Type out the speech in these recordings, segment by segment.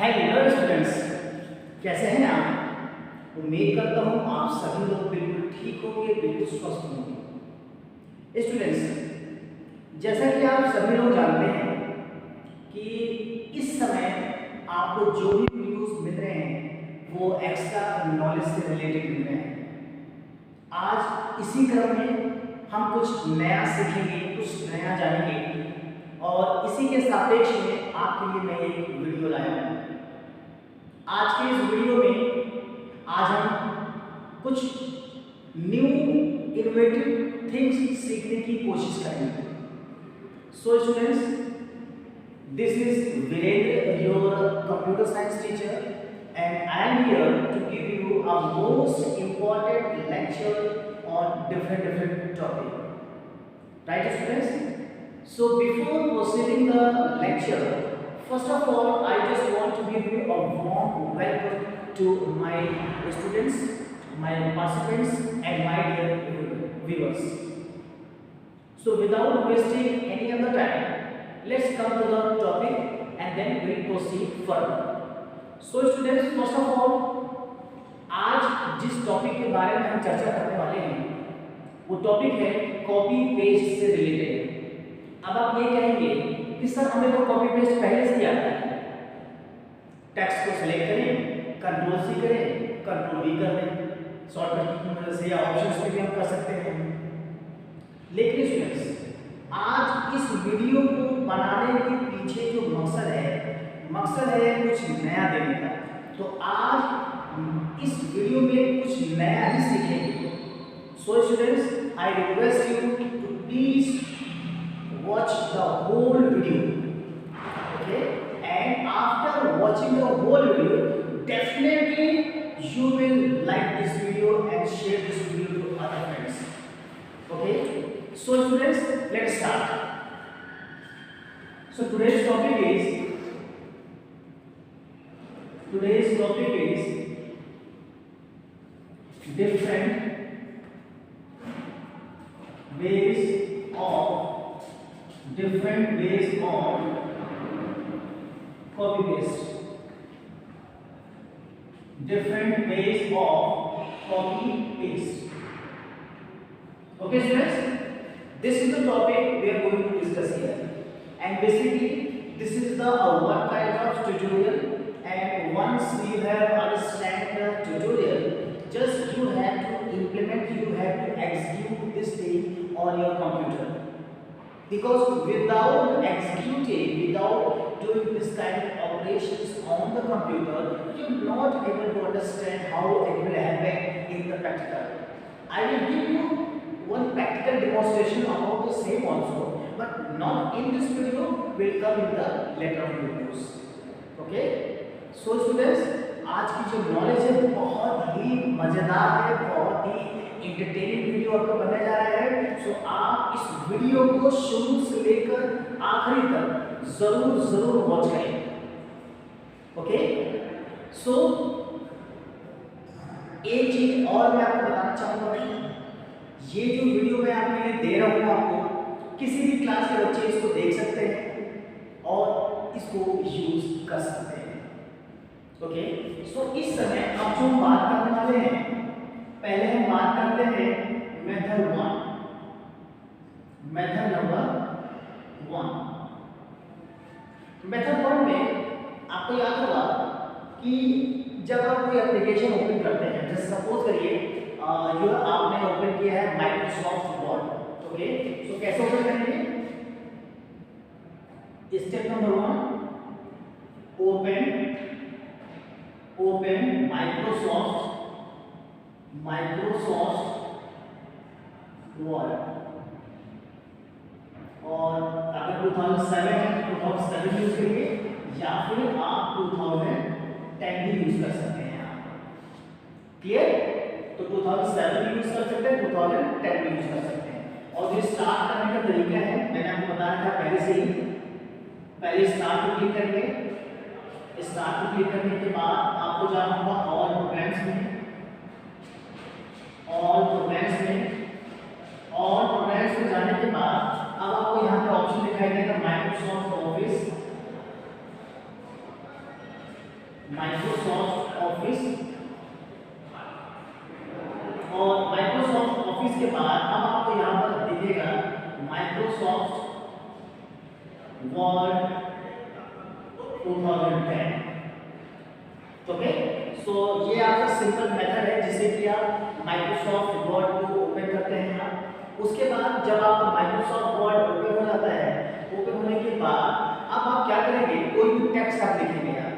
Hello students, कैसे हैं आप? उम्मीद करता हूँ आप सभी लोग बिल्कुल ठीक होंगे, बिल्कुल स्वस्थ होंगे। स्टूडेंट्स, जैसा कि आप सभी लोग जानते हैं कि इस समय आपको जो भी वीडियोस मिल रहे हैं वो एक्स्ट्रा नॉलेज से रिलेटेड मिल रहे हैं। आज इसी क्रम में हम कुछ नया सीखेंगे, कुछ नया जानेंगे और इसी के सापेक्ष में आपके लिए मैं एक वीडियो लाया हूँ। आज के इस वीडियो में आज हम कुछ न्यू इनोवेटिव थिंग्स सीखने की कोशिश करेंगे। So students, this is Virendra, your computer science teacher, and I am here to give you a most important lecture on different topic. Right, students? So before proceeding the lecture, first of all, I just want to give you a warm welcome to my students, my participants, and my dear viewers. So without wasting any other time, let's come to the topic and then we'll proceed further. So students, first of all, आज जिस topic के बारे में हम चर्चा करने वाले हैं वो टॉपिक है कॉपी पेस्ट से रिलेटेड। अब आप ये कहेंगे कि सर हमें तो कॉपी पेस्ट पहले से ही आता है, टेक्स्ट को सेलेक्ट करें, कंट्रोल सी करें, कंट्रोल वी कर दें, शॉर्टकट की मदद से या ऑप्शंस में भी हम कर सकते हैं। लेकिन स्टूडेंट्स, आज इस वीडियो को बनाने के पीछे जो मकसद है कुछ नया देने का। तो आज इस वीडियो में कुछ नया ही सीखेंगे। So students, I request you to please watch the whole video, okay? And after watching the whole video, definitely you will like this video and share this video to other friends, okay? So students, let's start. So today's topic is different ways of copy paste. Different ways of copy paste. Okay students, this is the topic we are going to discuss here, and basically this is the one kind of tutorial, and once you have understand the tutorial, just you have to implement, you have to execute this thing on your computer. Because without executing, without doing this kind of operations on the computer, you are not able to understand how it will happen in the practical. I will give you one practical demonstration about the same also, but not in this video, will come in the later videos. Okay? So students, आज की जो knowledge है बहुत ही मजेदार है, बहुत ही entertaining video आपको बनने जा रहा है। सो आप इस वीडियो को शुरू से लेकर आखिरी तक जरूर वॉच करें। ओके? सो एक चीज और मैं आपको बताना चाहूंगा भाई, ये जो वीडियो मैं आपके लिए दे रहा हूँ, आपको किसी भी क्लास के बच्चे इसको देख सकते हैं और इसको यूज कर सकते हैं। ओके? सो इस समय अब जो बात करने वाले हैं, पहले हम बात करते हैं मेथड नंबर 1। मेथड 1 में आपको याद होगा कि जब आप कोई एप्लीकेशन ओपन करते हैं, जैसे सपोज करिए आपने ओपन किया है माइक्रोसॉफ्ट वर्ड। ओके? सो कैसे ओपन करेंगे? Step number 1, open Microsoft word, और अगर 2007 यूज करिए या फिर आप 2010 भी यूज कर सकते हैं। क्लियर? तो 2007 यूज कर सकते हैं, 2010 भी यूज कर सकते हैं। और ये स्टार्ट करने का तरीका है, मैंने आपको बताया था पहले से ही। पहले स्टार्ट पे क्लिक करेंगे। स्टार्ट पे क्लिक करने के बाद आपको जाना होगा ऑल प्रोग्राम्स में, जाने के बाद अब आपको यहाँ पे ऑप्शन दिखाई देगा माइक्रोसॉफ्ट ऑफिस माइक्रोसॉफ्ट ऑफिस, और माइक्रोसॉफ्ट ऑफिस के बाद अब आपको यहाँ पर दिखेगा माइक्रोसॉफ्ट वर्ड 2010। ओके, सो ये आपका सिंपल मेथड है जिससे कि आप माइक्रोसॉफ्ट वर्ड को ओपन करते हैं आप। उसके बाद जब आपका माइक्रोसॉफ्ट वर्ड ओपन हो जाता है, ओपन होने के बाद अब आप क्या करेंगे, कोई भी टेक्स्ट आप लिखेंगे आप।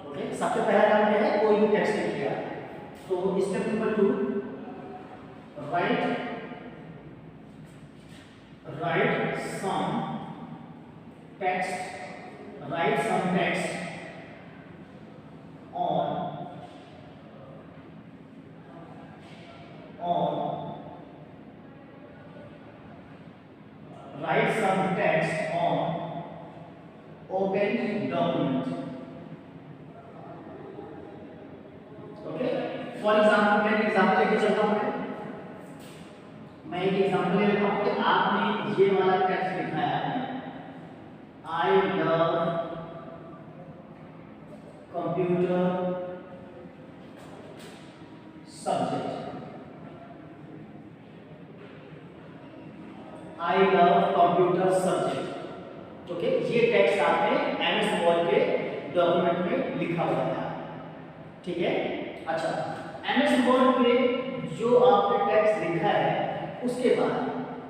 ओके, सबसे पहला काम क्या है, कोई भी टेक्स्ट लिखिए आप। तो step number 2, write some text on open document। Okay, for example मैं एक एग्जाम्पल लेके चलता हूँ। मैं एक एग्जाम्पल ले लेता हूँ कि आपने ये वाला टेक्स्ट लिखा है, आपने आई लव कंप्यूटर सब्जेक्ट, आई लव कंप्यूटर सब्जेक्ट। ओके, ये टेक्स्ट आपने एमएस वर्ड के डॉक्यूमेंट में लिखा हुआ है, ठीक है। अच्छा, एमएस वर्ड पे जो आपने टेक्स्ट लिखा है उसके बाद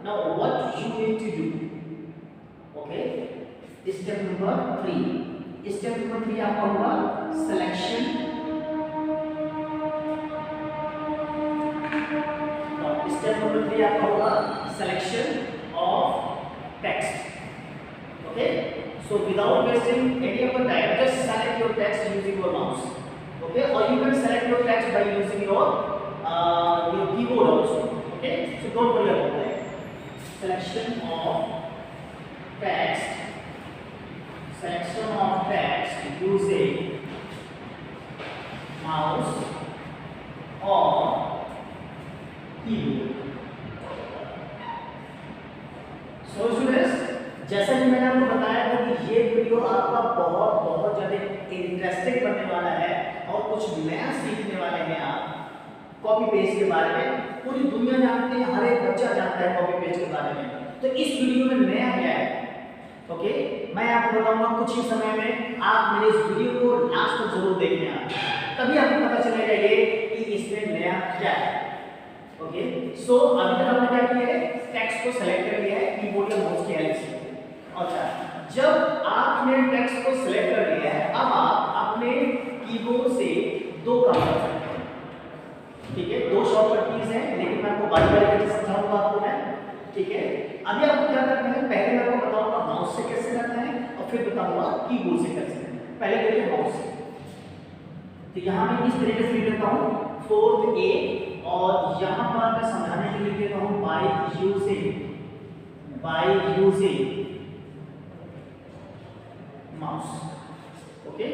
now what you need to do. Okay, step number 3, step number 3 आपका होगा सिलेक्शन। स्टेप नंबर 3 आपका होगा selection of text. Okay, so without wasting any of the time, just select your text using your mouse। okay, or you can select your text by using your keyboard also। okay, so don't worry about that। selection of text using mouse or keyboard। so students, जैसा कि मैंने आपको बताया था कि ये video आपका बहुत ज़्यादा इंटरेस्टिंग बनने वाला है और कुछ नया सीखने वाले हैं आप कॉपी पेस्ट के बारे में। पूरी दुनिया जानती है, हर एक बच्चा जानता है कॉपी पेस्ट के बारे में। तो इस वीडियो में नया क्या है, ओके, मैं आपको बताऊंगा कुछ ही समय में। आप मेरे इस वीडियो को लास्ट तक जरूर देखना, तभी आपको पता चलेगा ये कि इसमें नया क्या है। ओके, सो अभी तक हमने क्या किया है, टेक्स्ट को सेलेक्ट कर लिया है कीबोर्ड या माउस की हेल्प से। अच्छा, जब आपने टेक्स्ट को सिलेक्ट कर लिया है, अब आप अपने कीबोर्ड से दो काम कर सकते हैं, ठीक है। दो शॉर्टकट कीज हैं, लेकिन मैं आपको बारी बारी से समझाऊंगा आपको मैं, ठीक है। अभी आपको क्या करना है, पहले मैं आपको बताऊंगा माउस से कैसे करना है और फिर बताऊंगा कीबोर्ड से कैसे करना है। पहले देखिए माउस से, तो यहाँ मैं इस तरीके से लिख लेता हूँ 4th A, और यहाँ पर मैं समझाने के लिए लिख लेता हूँ by using mouse. Okay,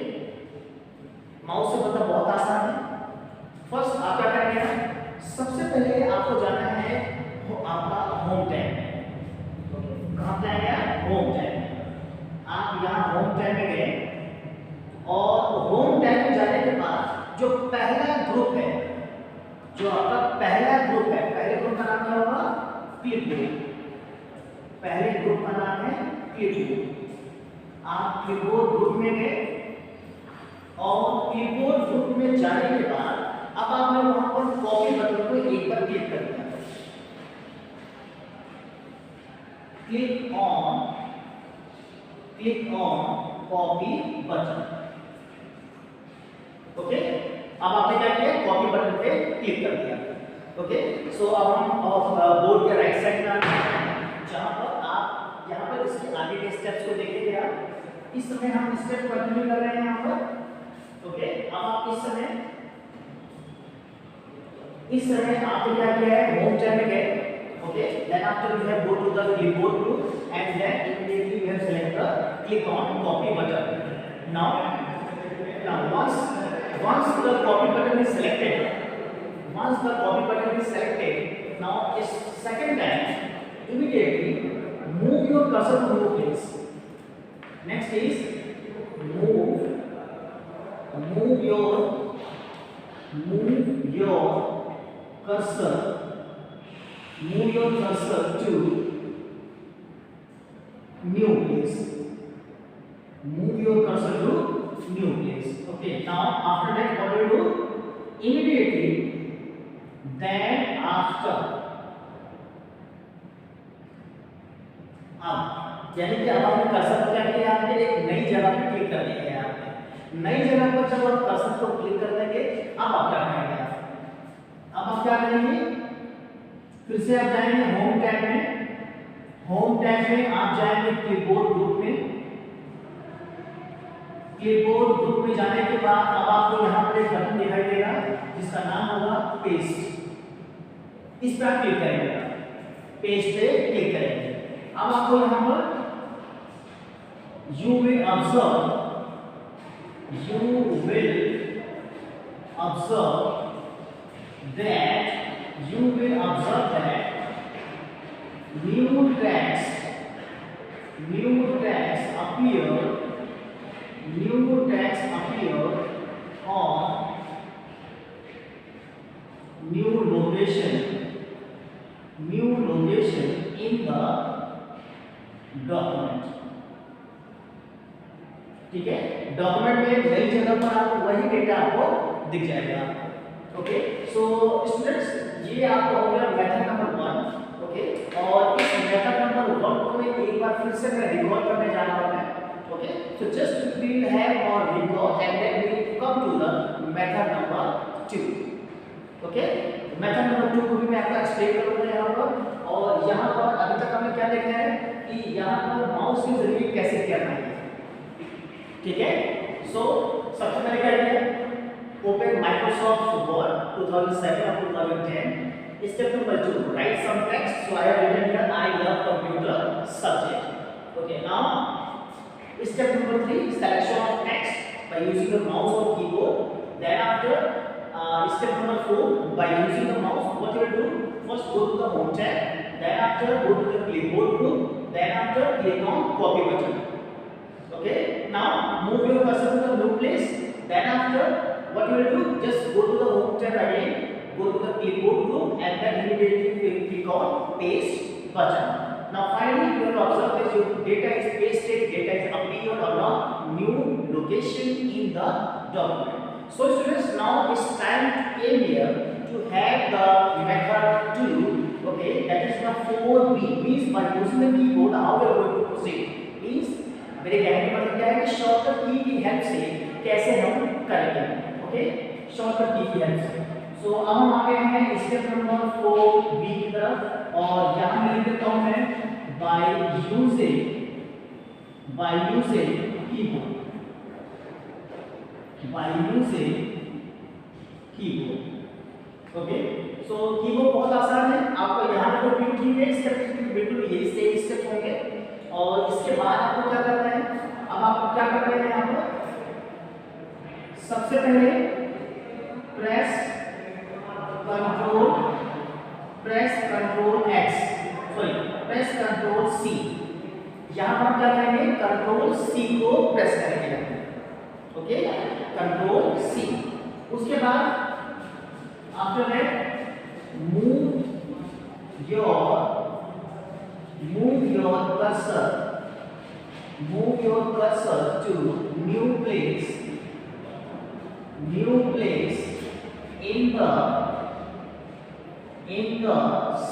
mouse से मतलब बहुत आसान है। फर्स्ट आप क्या करेंगे ना, सबसे पहले आपको जाना है आपका होम टैब में। कहाँ पे आएगा, होम टैब में। आप यहाँ होम टैब में गए और होम टैब में जाने के बाद जो पहला ग्रुप है, जो आपका पहला ग्रुप है, पहले ग्रुप का नाम क्या होगा, क्लिपबोर्ड। पहले ग्रुप का नाम है क्लिपबोर्ड। आप क्लिपबोर्ड ग्रुप में गए और क्लिपबोर्ड ग्रुप में जाने के बाद अब आपने वहां पर कॉपी बटन को एक बार क्लिक कर दिया। Click on copy button. Okay, अब आपने क्या किया, कॉपी बटन पे क्लिक कर दिया। ओके, सो अब हम बोर्ड के राइट साइड में जहां पर आप यहाँ पर इसके आगे के स्टेप्स को देखेंगे। आप इस समय हम स्टेप कंटिन्यू कर रहे हैं यहाँ पर। ओके, अब आप इस समय आपने क्या किया है, होम टैब में गए। Okay, then after you have go to the keyboard group and then immediately you have select the click on copy button. Now once the copy button is selected, now is second time immediately move your cursor to new place। next is move your cursor to new place. Move your cursor to new place. Okay, now after that what do you do? Immediately then after, अब यानी कि अब आपने cursor को क्या किया, आपने एक नई जगह पे क्लिक कर दिया है। आपने नई जगह पर जब आप कर्सर को क्लिक कर देंगे, अब आप क्या करेंगे? अब आप क्या करेंगे? फिर से आप जाएंगे होम टैब में। होम टैब में आप जाएंगे क्लिपबोर्ड ग्रुप में। क्लिपबोर्ड ग्रुप में जाने के बाद अब आपको यहाँ पर एक बटन दिखाई देगा जिसका नाम होगा पेस्ट। इस पर आप क्लिक करेंगे, पेज पे क्लिक करेंगे। अब आपको यहाँ पर you will observe that new text appear on new location in the document. ठीक है, डॉक्यूमेंट में नई जगह पर आपको वही डेटा आपको दिख जाएगा। ओके, सो स्टूडेंट्स ये आपका हो गया मेथड नंबर 1। ओके, और इस मेथड नंबर 1 को मैं एक बार फिर से मैं रिकॉल करने जा रहा हूं। Okay, so just we will have और recall and then we come to the method number 2। Okay, method number 2 को भी मैं आपको एक्सप्लेन करूंगा यहाँ पर। और यहाँ पर अभी तक हमने क्या देखा है कि यहाँ पर माउस के जरिए कैसे करना है। ठीक है, सो सबसे पहले क्या है, ओपन माइक्रोसॉफ्ट वर्ड 2007 और 2010। Step number 2, write some text. So I have written here I love computer subject. Okay, now step number 3, selection of text by using the mouse और keyboard. Then after step number 4, by using the mouse what you will do, first go to the home tab, then after go to the clipboard group, then after click on copy button. Okay, now move your cursor to the new place, then after what you will do, just go to the home tab again, go to the clipboard group and then immediately click on paste button. Now finally you will observe that your data is pasted, data is appeared on a new location in the document. So students, now it's time came here to have the method 2. Okay, that is the 4B, means by using the keyboard how we are going to proceed, means मेरे कहने का मतलब क्या है कि shortcut की help से कैसे हम करेंगे। ओके, शॉर्टकट की हेल्प से। सो अब हम आ गए हैं स्टेप नंबर 4B की तरफ, और यहाँ मैं लिख देता हूँ मैं by using keyboard, by using keyboard। Okay, so keyboard बहुत आसान है, आपको यहाँ पर बिल्कुल ठीक है, स्टेप बिल्कुल यही सेम स्टेप होंगे। और इसके बाद आपको क्या करना है, अब आपको क्या करना है यहाँ पर, सबसे पहले प्रेस कंट्रोल सी। यहाँ पर क्या करेंगे, कंट्रोल सी को प्रेस करेंगे। Okay, control C. उसके बाद after that move your cursor to new place in the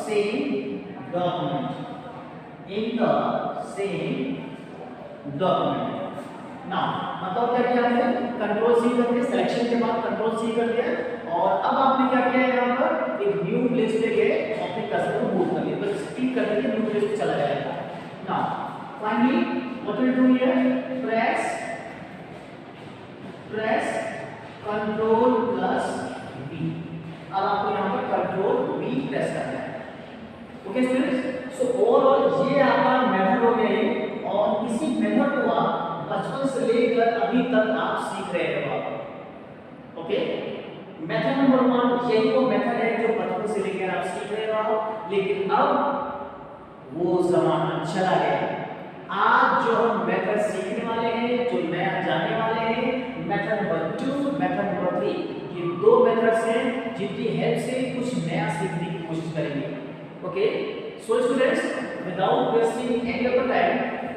same document, now मतलब क्या किया हमने, कंट्रोल सी कर दिया, सिलेक्शन के बाद कंट्रोल सी कर दिया, और अब आपने क्या किया है, यहाँ पर एक न्यू प्लेस पे गए, अपने कर्सर को मूव कर लिया, बस क्लिक करके न्यू प्लेस पे चला जाएगा। Now finally what will do here, press control plus V. अब आपको यहाँ पर कंट्रोल वी प्रेस करना है। ओके स्टूडेंट्स, सो ओवरऑल ये आपका मेथड हो गया है, और इसी मेथड को आप बचपन से लेकर अभी तक आप सीख रहे हो आप। ओके, मेथड नंबर 1 यही वो मेथड है जो बचपन से लेकर आप सीख रहे हो, लेकिन अब वो जमाना चला गया। आज जो हम मेथड सीखने वाले हैं, जो नया जानने वाले हैं, मेथड नंबर 2, मेथड नंबर 3, ये दो मेथड्स हैं जिनकी हेल्प से कुछ नया सीखने की कोशिश करेंगे। Okay, so students, without wasting any of the time,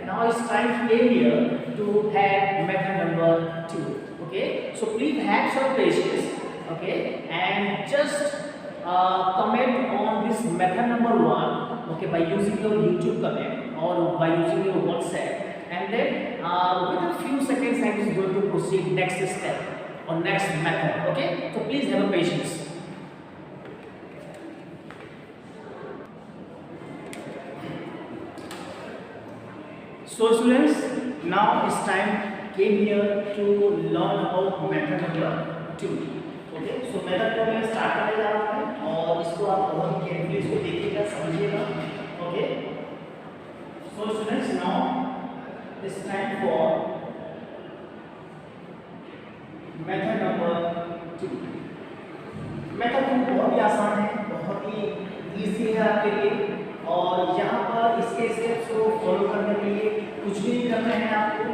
now it's time came here to have method number 2. Okay, so please have some patience, okay, and just comment on this method number 1, okay, by using your YouTube comment or by using your WhatsApp, and then within a few seconds I is going to proceed next step or next method. Okay, so please have a patience. So students, now it's time came here to learn about method number 2. Okay, so method को मैं start करने जा रहा हूँ और इसको आप बहुत केयरफुली इसको देखिएगा, समझिएगा. Okay, so students, now it's time for method number 2. Method 2 बहुत ही आसान है, बहुत ही इजी है आपके लिए, और यहाँ पर इसके स्टेप्स को फॉलो करने के लिए कुछ भी नहीं करना है आपको,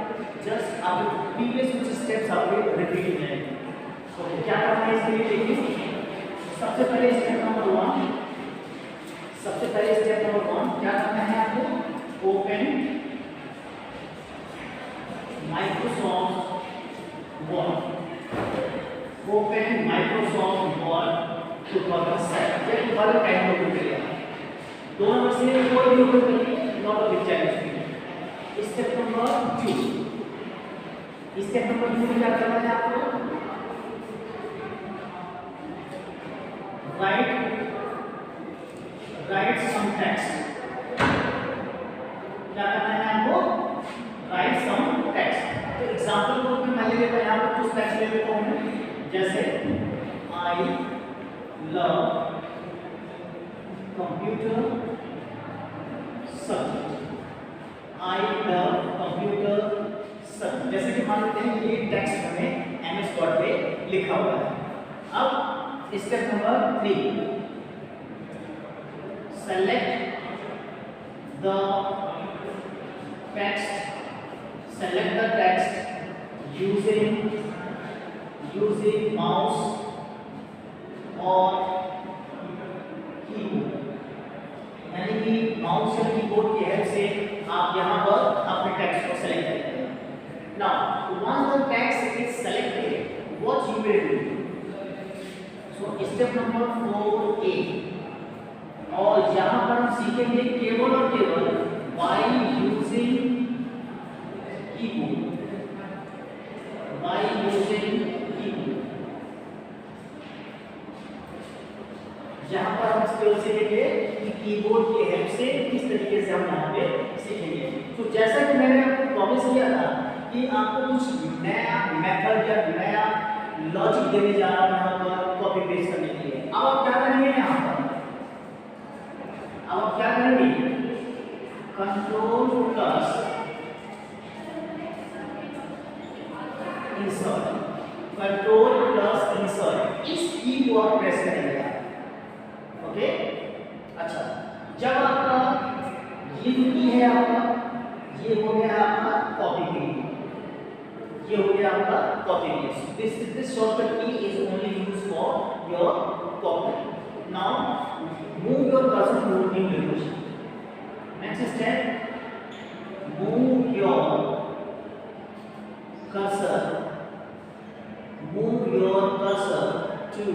जस्ट आप प्रीवियस कुछ स्टेप्स आपके रिपीट करेंगे. तो क्या करना है इसके लिए देखिए. सबसे पहले स्टेप नंबर 1, क्या करना है आपको, open Microsoft word. Open Microsoft word 2007 या 2010 ओपन करिए. दोनों में से कोई भी ओपन करिए, not a big challenge. Step number 2, step number 2 में क्या करना है आपको, राइट सम टेक्स्ट. क्या करना है आपको, राइट सम टेक्स्ट. तो एग्जांपल को मैं ले लेता हूं, यहां पर कुछ टेक्स्ट ले लेता हूं, जैसे आई लव कंप्यूटर सब्जेक्ट. आई लव कंप्यूटर सब्जेक्ट, जैसे कि मान लेते हैं ये टेक्स्ट हमें एमएस वर्ड पे लिखा हुआ है. अब step number 3, select the text using mouse और कीबोर्ड. यानी कि माउस या कीबोर्ड की हेल्प से आप यहाँ पर अपने टेक्स्ट को सेलेक्ट करेंगे. Now once the text is selected, what you will do? So step number 4A, और यहाँ पर हम सीखेंगे केवल और केवल by using keyboard. यहाँ पर हम केवल सीखेंगे कि कीबोर्ड की हेल्प से किस तरीके से हम यहाँ पे सीखेंगे. तो जैसा कि मैंने आपको प्रॉमिस किया था कि आपको कुछ नया मेथड या नया लॉजिक देने जा रहा हूं यहाँ पर कॉपी पेस्ट करने के लिए. अब आप क्या करेंगे, यहाँ पर अब आप क्या करेंगे, कंट्रोल प्लस इंसर्ट, इस की को आप प्रेस करेंगे. ओके, अच्छा, जब आपका ये की है, आपका ये हो गया आपका कॉपी की, ये हो गया आपका कॉपी की. This shortcut key is only used for your copy. Now move your cursor to new location. Next step, move your cursor to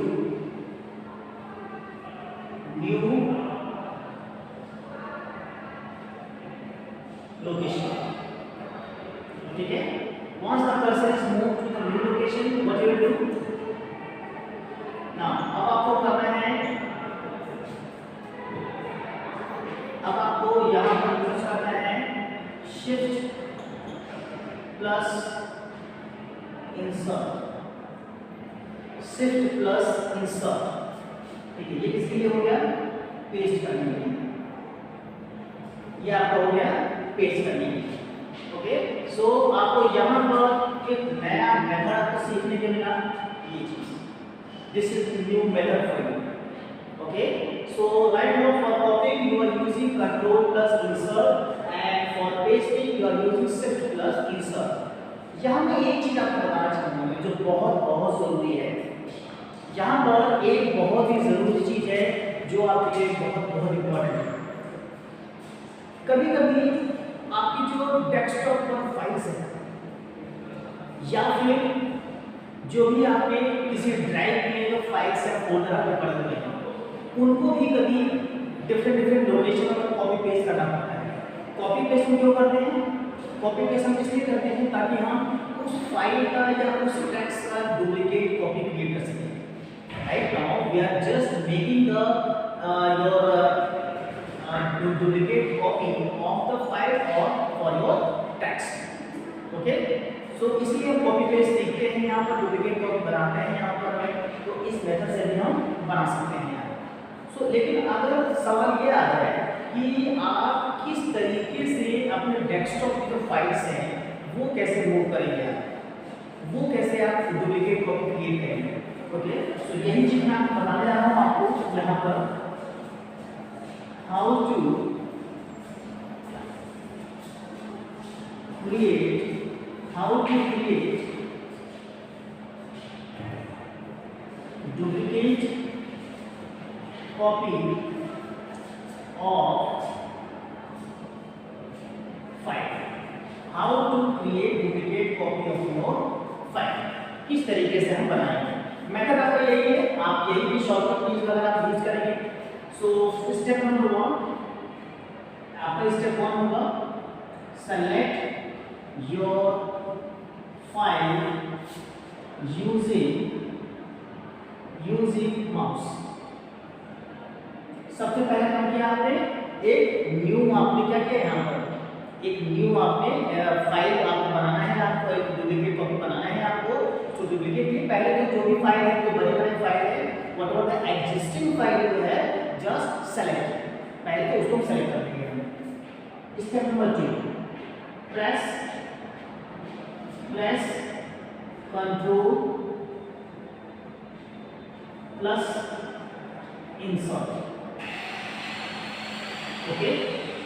new location. ठीक है, once the cursor is moved to the new location, what you will do? now अब आपको करना है, अब आपको यहाँ पर यूज करना है shift plus insert. Shift plus insert, ठीक है, ये किसके लिए हो गया, पेस्ट करने के लिए. ये आपका हो गया पेस्ट करने के लिए. ओके, सो आपको यहाँ पर एक नया मेथड आपको सीखने के मिला, ये चीज. This is new method for you. Okay, so right now for copying you are using control plus insert, and for pasting you are using shift plus insert. यहाँ मैं एक चीज आपको बताना चाहूंगा जो बहुत बहुत जरूरी है। यहाँ पर एक बहुत ही जरूरी चीज है जो आपके लिए बहुत बहुत इंपॉर्टेंट है। कभी कभी आपकी जो डेस्कटॉप पर फाइल्स है या फिर जो भी आपके किसी ड्राइव में जो फाइल्स या फोल्डर आपके पड़े हुए हैं उनको भी कभी डिफरेंट लोकेशन पर कॉपी पेस्ट करना पड़ता है। कॉपी पेस्ट हम क्यों करते हैं? कॉपी पेस्ट हम इसलिए करते हैं ताकि हम उस फाइल का या उस टेक्स्ट का डुप्लीकेट कॉपी क्रिएट कर सकें। Right now we are just making the your duplicate copy of the file और for your text. Okay, so इसलिए हम कॉपी पेस्ट देखते हैं, यहाँ पर डुप्लीकेट कॉपी बनाते हैं यहाँ पर, तो इस मेथड से भी हम बना सकते हैं। सो लेकिन अगर सवाल ये आ जाए कि आप किस तरीके से अपने डेस्कटॉप की जो फाइल्स हैं वो कैसे मूव करेंगे, वो कैसे आप डुप्लीकेट कॉपी क्रिएट करेंगे। ओके, सो यही चीज मैं आपको बताने जा रहा हूँ आपको यहाँ पर, how to create duplicate copy of file. How to create duplicate copy of your file, किस तरीके से हम बनाएंगे। मेथड आपका यही है, आप यही भी शॉर्टकट कीज वगैरह आप यूज करेंगे। सो स्टेप नंबर 1, आपका स्टेप 1 होगा select your file using mouse. सबसे पहले काम किया आपने, एक न्यू आपने क्या किया यहाँ पर, एक न्यू आपने फाइल आपको बनाना है, आपको एक डुप्लीकेट कॉपी बनाना है आपको। तो डुप्लीकेट के पहले तो जो भी फाइल है, जो बड़े बड़े फाइल है, व्हाटएवर द एग्जिस्टिंग फाइल जो है जस्ट सेलेक्ट, पहले तो उसको सेलेक्ट कर लेंगे हम। Step number 2, press control plus insert. Okay,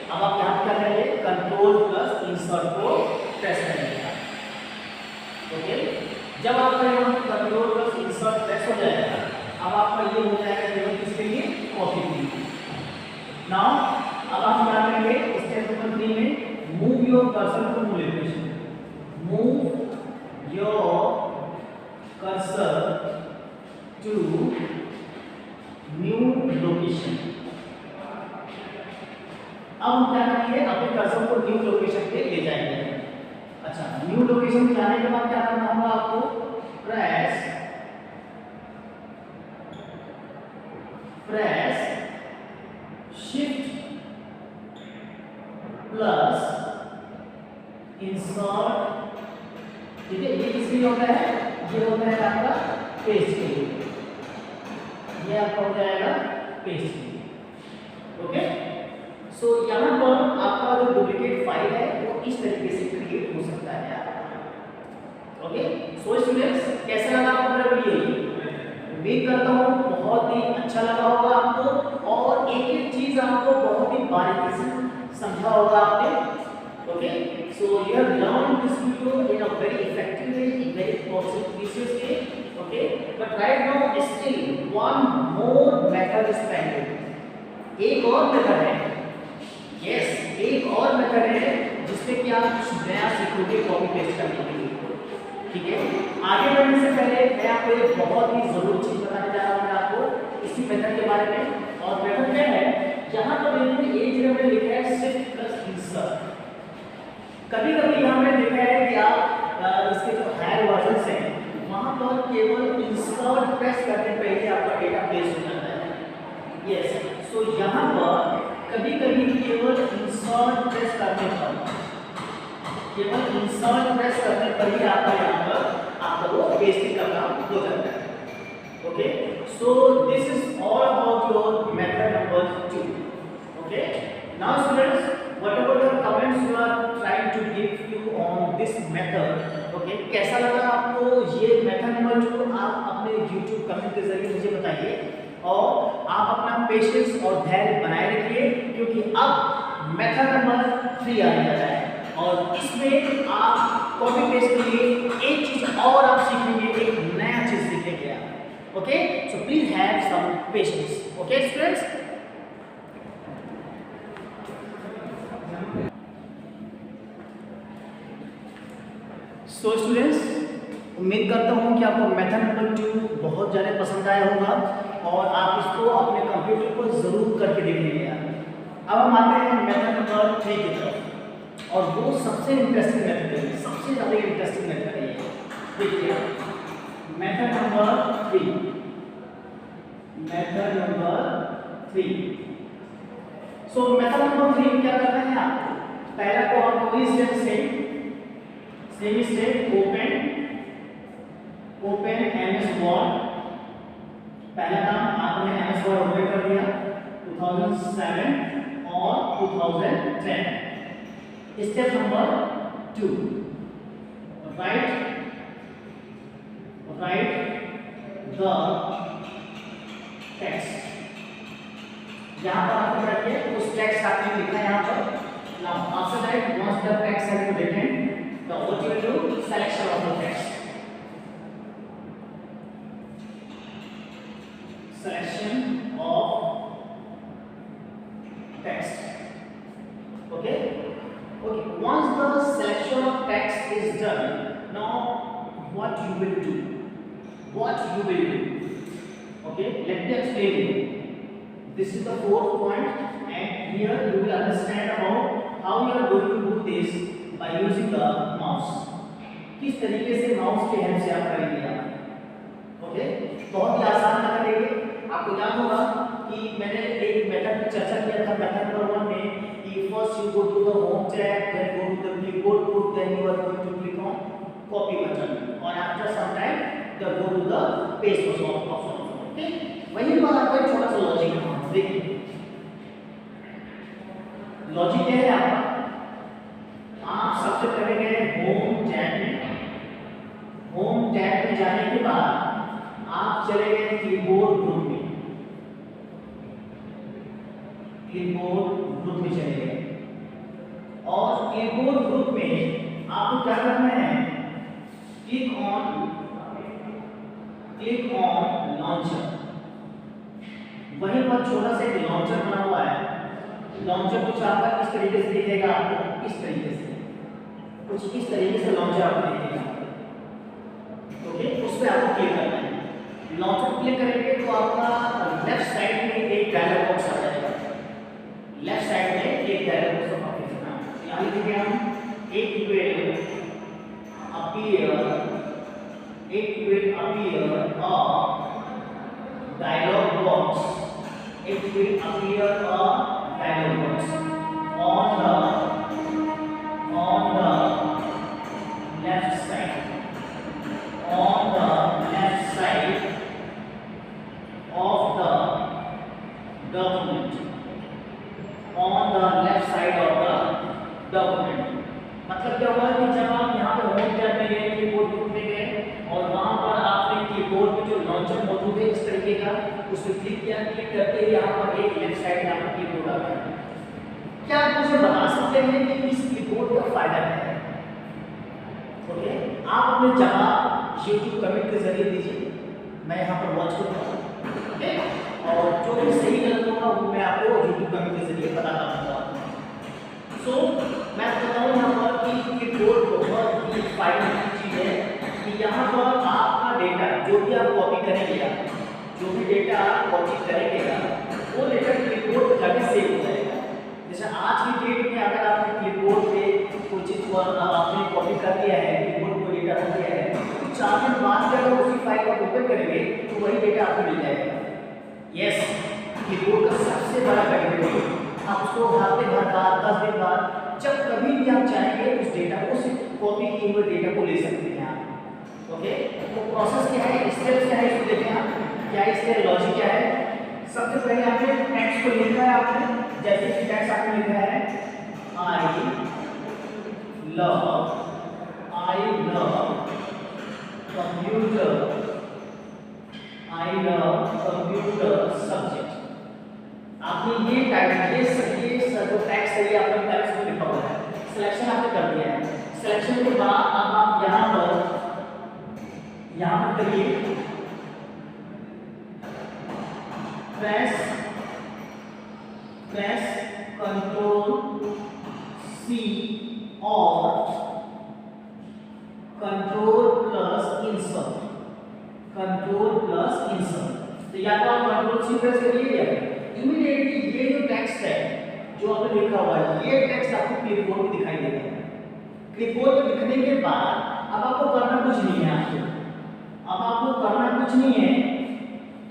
अब आप यहाँ क्या करेंगे, कंट्रोल प्लस इंसर्ट को प्रेस करेंगे। ओके, जब आपका यहाँ कंट्रोल प्लस इंसर्ट प्रेस हो जाएगा, अब आपका ये हो जाएगा केवल किसके लिए, कॉपी के लिए। नाउ अब आप क्या करेंगे, स्टेप नंबर 3 में move your cursor to new location. Move your cursor to new location. अब हम क्या करेंगे, अपने कर्सर को न्यू लोकेशन पे ले जाएंगे। अच्छा, न्यू लोकेशन पे जाने के बाद क्या करना होगा आपको, प्रेस शिफ्ट प्लस इंसर्ट। ठीक है, ये किसके लिए होता है, ये होता है आपका पेस्ट के लिए, ये आपका हो जाएगा पेस्ट के लिए। ओके, सो यहाँ पर आपका जो डुप्लीकेट फाइल है वो इस तरीके से क्रिएट हो सकता है। ओके, सो स्टूडेंट्स कैसा लगा आपको मेरा वीडियो? उम्मीद करता हूँ बहुत ही अच्छा लगा होगा आपको और एक एक चीज आपको बहुत ही बारीकी से समझा होगा आपने। Okay, so you have learn this video in a very effective way, in very precious way. Okay, but right now still one more method is pending. एक और मेथड है, यस, एक और मेथड है जिसमें कि आप कुछ नया सीखोगे कॉपी पेस्ट करने के लिए। ठीक है, आगे बढ़ने से पहले मैं आपको एक बहुत ही जरूरी चीज बताने जा रहा हूँ आपको इसी मेथड के बारे में। और मेथड क्या है, यहाँ पर देखिए एक जगह में लिखा है शिफ्ट प्लस इंसर्ट। कभी कभी यहाँ पे लिखा है कि आप इसके जो हायर वर्जन हैं वहाँ पर केवल इंसर्ट प्रेस करने पे ही आपका डेटा प्लेस हो जाता है। यस, सो यहाँ पर कभी कभी केवल इंसर्ट प्रेस करने पर ही आपका यहाँ पर आपका वो पेस्टिंग का काम हो जाता है। Okay, so this is all about your method number 2। Okay, now students, whatever the comments you are trying to give you on this method, okay, कैसा लगा आपको ये मेथड नंबर 2? आप अपने YouTube कमेंट के जरिए मुझे बताइए और आप अपना पेशेंस और धैर्य बनाए रखिए, क्योंकि अब मेथड नंबर 3 आने जा रहा है और इसमें आप कॉपी पेस्ट के लिए एक चीज और आप सीखेंगे, एक नया चीज सीखेंगे आप। Okay, so please have some patience. Okay students, so students, उम्मीद करता हूँ कि आपको मेथड नंबर 2 बहुत ज़्यादा पसंद आया होगा और आप इसको अपने कंप्यूटर पर ज़रूर करके देखेंगे यार। अब हम आते हैं मेथड नंबर 3 की तरफ और वो सबसे इंटरेस्टिंग मेथड है, सबसे ज़्यादा इंटरेस्टिंग मेथड है ये। देखिए मेथड नंबर 3, मेथड नंबर 3। सो मेथड नंबर 3 में क्या करना है आपको? पहला को आप वही step same step open MS Word। पहला काम आपने MS Word ओपन कर दिया 2007 और 2010। Step number 2, right the text. यहाँ पर आपको रखिए उस टेक्स्ट आपने लिखा है यहाँ पर। Now after that once the text has been written, now what you will do? Selection of the text, selection of text. Okay, once the selection of text is done, now what you will do? Okay, let me explain you. This is the 4th point and here you will understand about how you are going to do this by using the mouse। किस तरीके से mouse के help से आप करेंगे आप। Okay, बहुत ही आसान मेथड है ये। आपको याद होगा कि मैंने एक मेथड की चर्चा किया था मेथड नंबर 1 में कि first you go to the home tab, then go to the keyboard tool, then you are going to click on copy button और after some time the go to the paste option. Okay, वही बात आपका एक छोटा सा logic है। देखिए logic क्या है आपका? आप सबसे पहले गए होम टैब में जाने के बाद आप चले गए कीबोर्ड ग्रुप में, चले गए और कीबोर्ड ग्रुप में आपको क्या करना है? Click on launcher. वहीं पर छोटा सा एक लॉन्चर बना हुआ है। लॉन्चर कुछ आपका इस तरीके से दिखेगा, आपको इस तरीके से कुछ इस तरीके से लॉन्चर आपको दिखेगा। ओके, उस पर आपको क्लिक करना है। लॉन्चर क्लिक करेंगे तो आपका लेफ्ट साइड में एक डायलॉग बॉक्स आ जाएगा। लेफ्ट साइड में एक डायलॉग बॉक्स आपको यहाँ लिखेंगे हम it will appear a dialog box on the left side of the document, मतलब क्या हुआ कि जब आप यहाँ पे होम टैब में गए, कीबोर्ड ग्रुप में गए और वहाँ पर आपने कीबोर्ड में जो लॉन्चर मौजूद है इस तरीके का, उस पर क्लिक किया। क्लिक करते ही यहाँ पर एक लेफ्ट साइड में आपका कीबोर्ड आ गया। क्या आप मुझे बता सकते हैं कि इस कीबोर्ड का फायदा क्या है? ओके, आप अपने जवाब YouTube कमेंट के जरिए दीजिए, मैं यहाँ पर वॉच करूँगा। ओके, और जो भी सही गलत होगा वो मैं आपको YouTube कमेंट के जरिए बताता रहूँगा। सो मैं बताऊँ यहाँ पर कि कीबोर्ड बहुत ही फायदेमंद चीज़ है कि यहाँ पर आपका डेटा जो भी आप कॉपी करेंगे, जो भी डेटा आप कॉपी करेंगे वो डेटा कीबोर्ड पर जाकर सेव हो जाएगा। जैसे आज की डेट में अगर आपने कीबोर्ड पे कुछ चीज़ आपने कॉपी कर दिया है, कीबोर्ड को डेटा कर दिया है, तो 4 दिन बाद में अगर उसी फाइल को ओपन करेंगे तो वही डेटा आपको मिल जाएगा। यस, कीबोर्ड का सबसे बड़ा बेनिफिट है आप उसको हफ्ते भर बाद 10 दिन बाद जब कभी भी आप चाहेंगे उस डेटा को, उस कॉपी किए हुए डेटा को ले सकते हैं आप। ओके, तो प्रोसेस क्या है, स्टेप्स क्या है, इसको देखें आप क्या इसका लॉजिक क्या है। सबसे पहले आपने टेक्स्ट को लिखा है, आपने जैसे कि टेक्स्ट आपने लिखा है I love computer subject। आपने ये टाइटल ये जो टेक्स्ट है ये आपने टेक्स्ट में लिखा हुआ है, सिलेक्शन आपने कर दिया है। सिलेक्शन के बाद अब आप यहाँ पर करिए प्रेस कंट्रोल सी और कंट्रोल प्लस इंसर्ट। तो या तो आप कंट्रोल सी प्रेस करिए या इमीडिएटली ये जो टेक्स्ट है जो आपने लिखा हुआ है ये टेक्स्ट आपको क्लिपबोर्ड पे दिखाई देगा। क्लिपबोर्ड पे दिखने के बाद अब आपको करना कुछ नहीं है,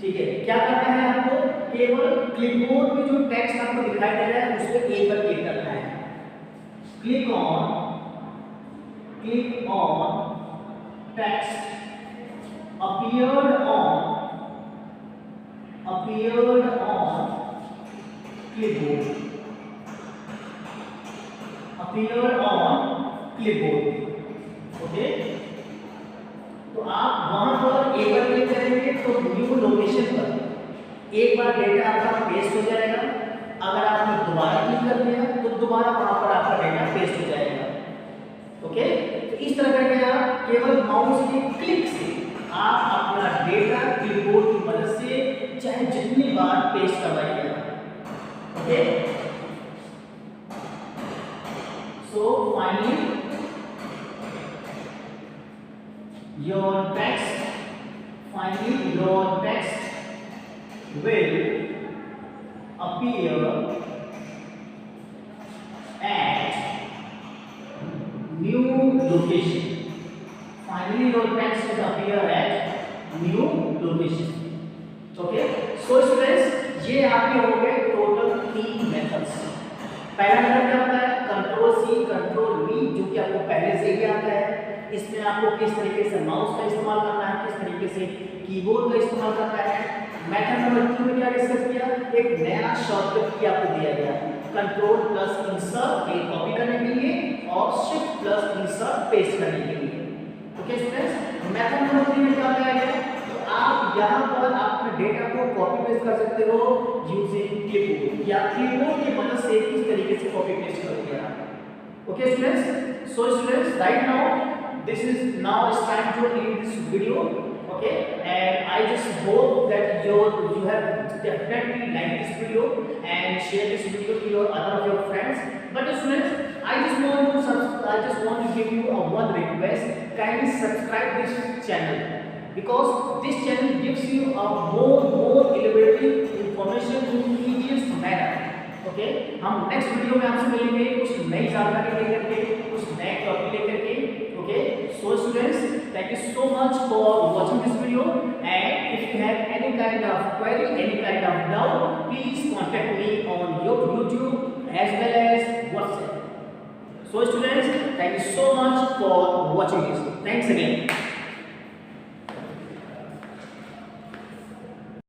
ठीक है। क्या करना है आपको, केवल क्लिपबोर्ड पे जो टेक्स्ट आपको दिखाई दे रहा है उस पर एक बार क्लिक करना है। Click on text appeared on clipboard, okay. तो आप वहां पर एक बार क्लिक करेंगे तो न्यू लोकेशन पर एक बार डेटा आपका पेस्ट हो जाएगा। अगर आपने दोबारा क्लिक कर दिया तो दोबारा वहां पर आपका डेटा पेस्ट हो जाएगा, ओके। तो इस तरह करके आप केवल माउस के क्लिक से आप अपना डेटा क्लिपबोर्ड की मदद से चाहे जितनी बार पेस्ट करवाइए, okay. So finally your text will appear at new location. Finally your text will appear at new location. Okay, so students ये आपके हो गए टोटल 3 मेथड्स। पहला मेथड क्या होता है, कंट्रोल सी कंट्रोल वी, जो कि आपको पहले से ही आता है। इसमें आपको किस तरीके से माउस का इस्तेमाल करना है, किस तरीके से कीबोर्ड का इस्तेमाल करना है। मेथड नंबर 2 में क्या डिस्कस किया, एक नया शॉर्टकट की आपको दिया गया, कंट्रोल प्लस इंसर्ट एक कॉपी करने के लिए और शिफ्ट प्लस इंसर्ट पेस्ट करने के लिए, ओके स्टूडेंट्स। मेथड नंबर 3 में क्या बताया गया, तो आप यहाँ पर अपने डेटा को कॉपी पेस्ट कर सकते हो यूजिंग क्लिपबोर्ड, या क्लिपबोर्ड की मदद से किस तरीके से कॉपी पेस्ट करोगे आप, okay students. So students right now this is now it's time to end this video, okay, and I just hope that you have definitely liked this video and share this video to your other of your friends. But students, I just want to give you a one request, kindly subscribe this channel because this channel gives you a more innovative information in easiest manner, okay। हम next video में आपसे मिलेंगे कुछ नई जानकारी लेकर के, कुछ नए टॉपिक लेकर के, okay। So students, thank you so much for watching this video, and if you have any kind of query, any kind of doubt, please contact me on your YouTube as well as WhatsApp. So students, thank you so much for watching this. Thanks again.